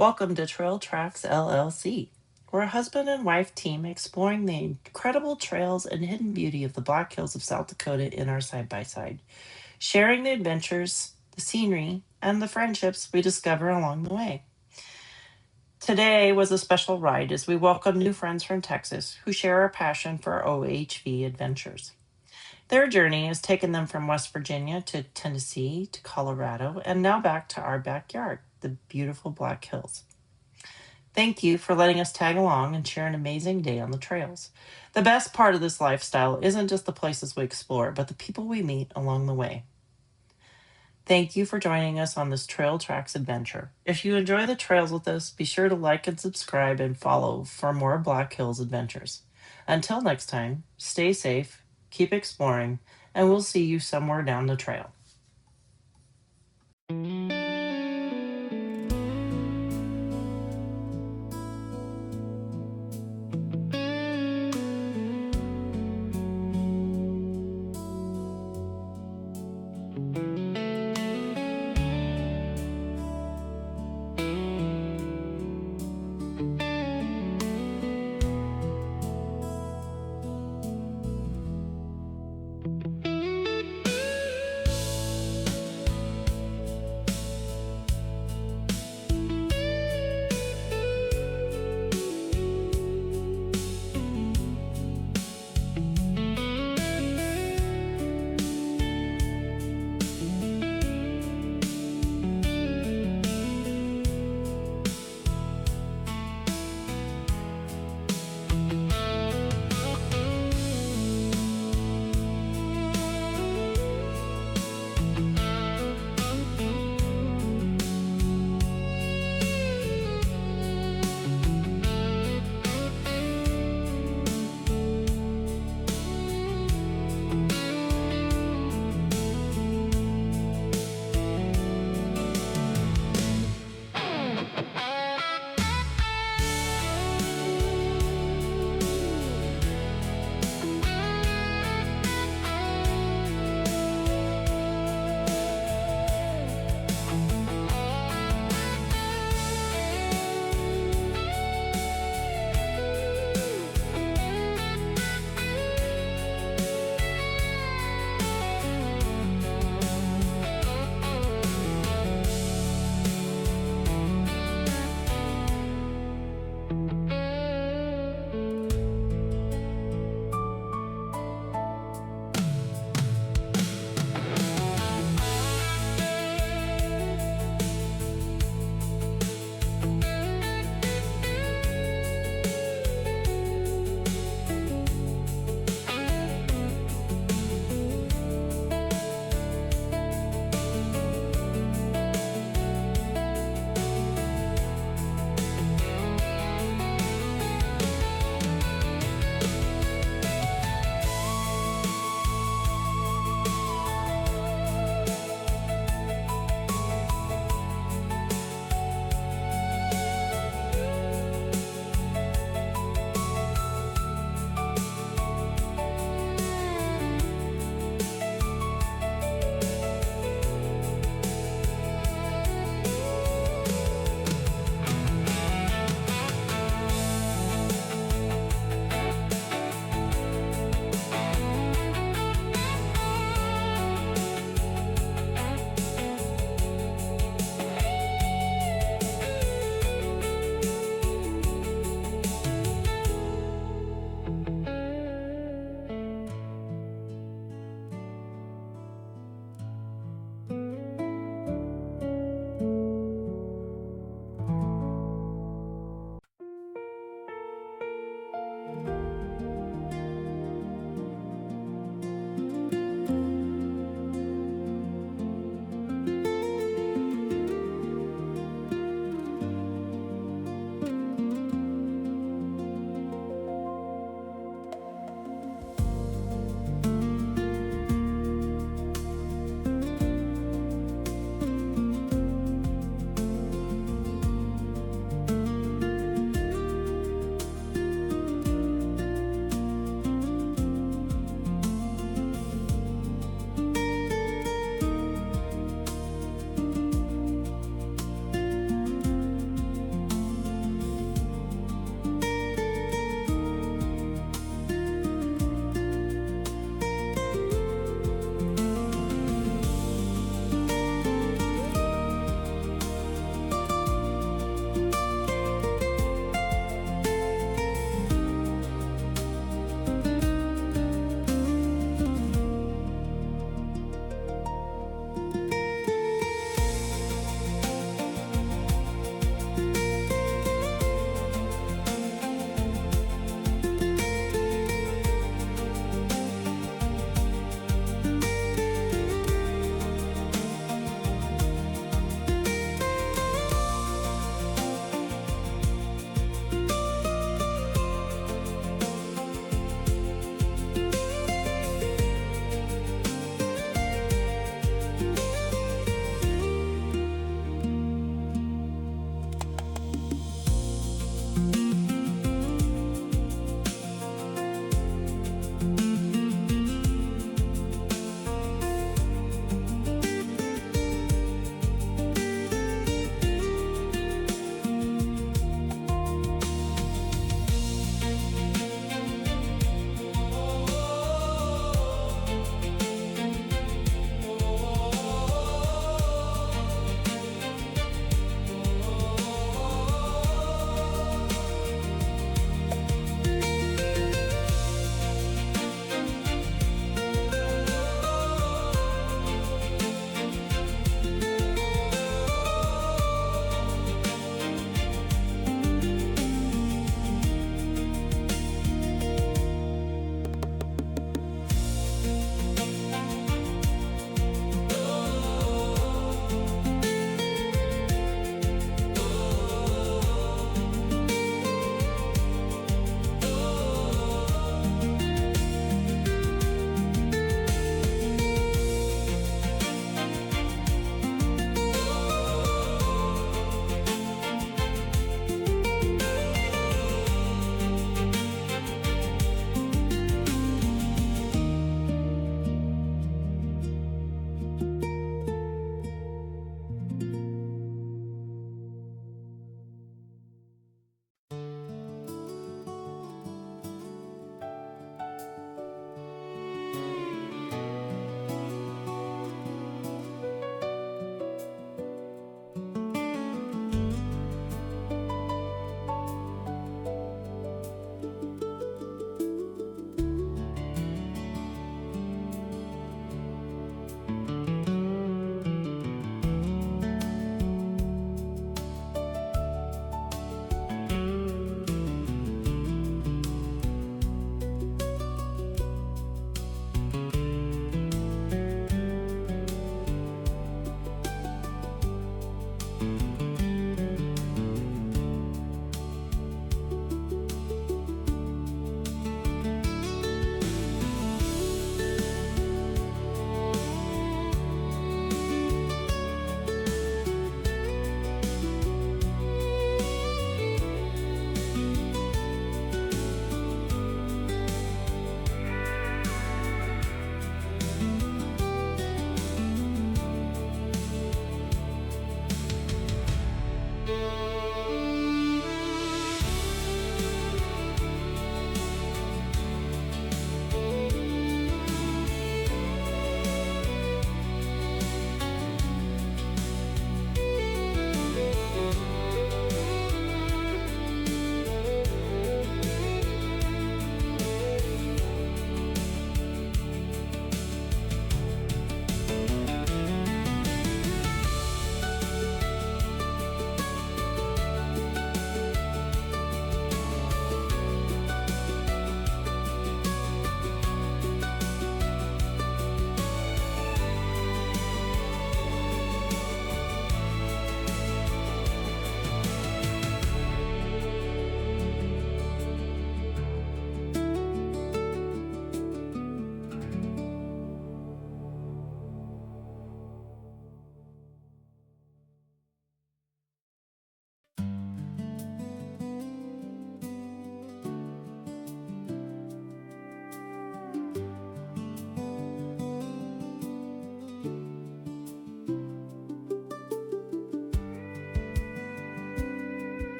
Welcome to Trail Tracks LLC. We're a husband and wife team exploring the incredible trails and hidden beauty of the Black Hills of South Dakota in our side by side, sharing the adventures, the scenery, and the friendships we discover along the way. Today was a special ride as we welcome new friends from Texas who share our passion for OHV adventures. Their journey has taken them from West Virginia to Tennessee to Colorado and now back to our backyard, the beautiful Black Hills. Thank you for letting us tag along and share an amazing day on the trails. The best part of this lifestyle isn't just the places we explore, but the people we meet along the way. Thank you for joining us on this Trail Tracks adventure. If you enjoy the trails with us, be sure to like and subscribe and follow for more Black Hills adventures. Until next time, stay safe, keep exploring, and we'll see you somewhere down the trail.